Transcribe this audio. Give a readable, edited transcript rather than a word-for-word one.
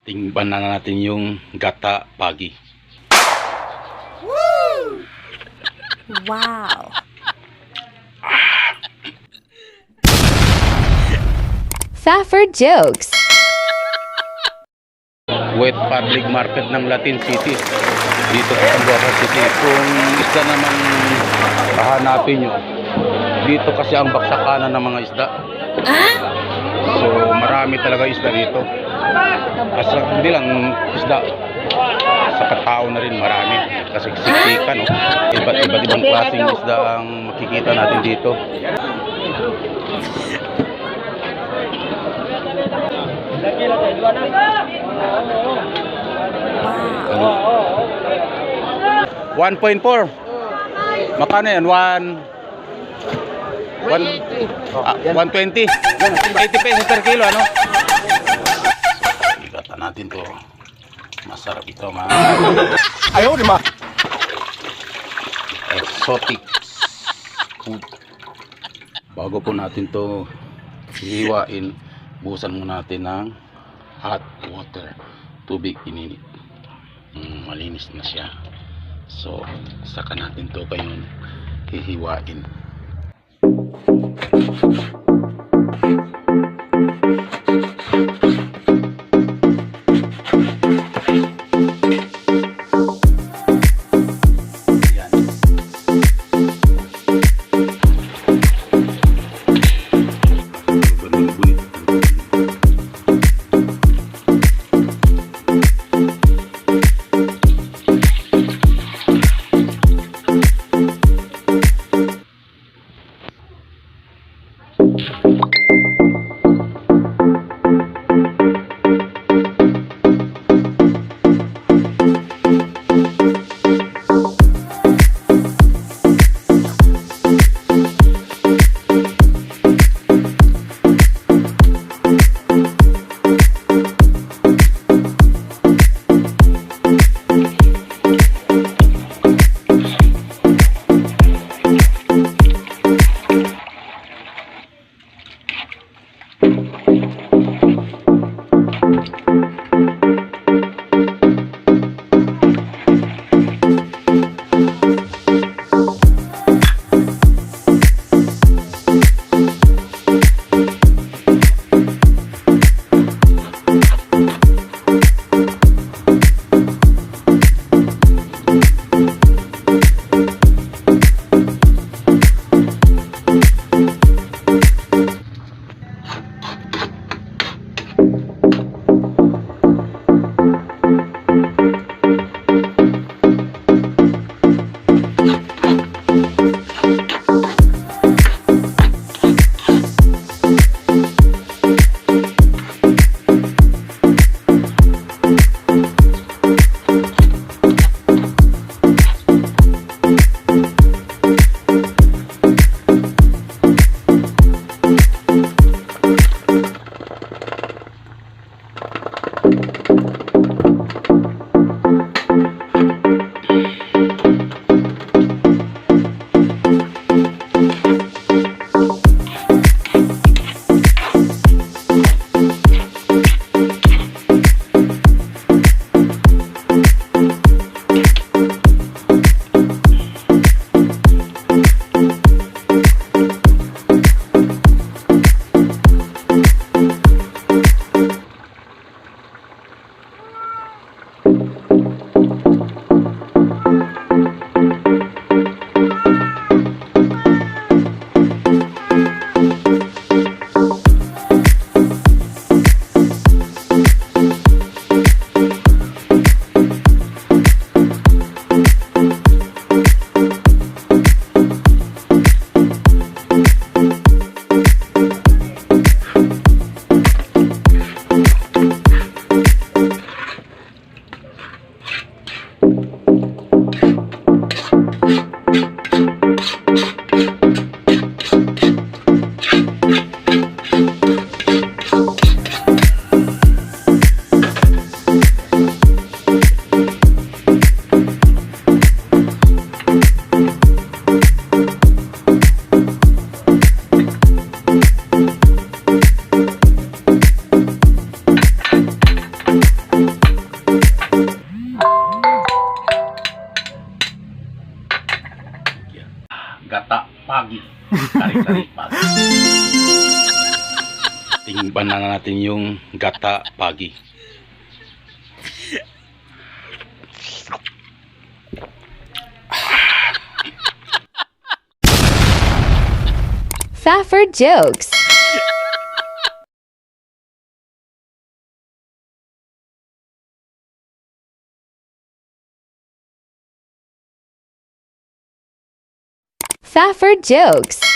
Tingnan na natin yung gata pagi. Woo! Wow. Safford jokes. Wet public market ng Latin City. Dito sa Zamboanga City. Kung isda naman hahanapin nyo, dito kasi ang baksakanan ng mga isda. So marami talaga isda dito. Kasi hindi lang isda, sa katao na rin marami. Kasi siksikan, no? Iba't ibang klaseng isda ang makikita natin dito. Wow. 1.4. Makano yan? 120. 80 pesos per kilo, ano? Igata natin to. Masarap ito, ma. Ayaw, di ba? Exotic food. Bago po natin to hiwain, buhusan muna natin ng hot water. Tubig ininit. Malinis na siya. So, saka natin to ngayon hihiwain. Tingnan na natin yung gata pagi. Safford jokes. Safford jokes.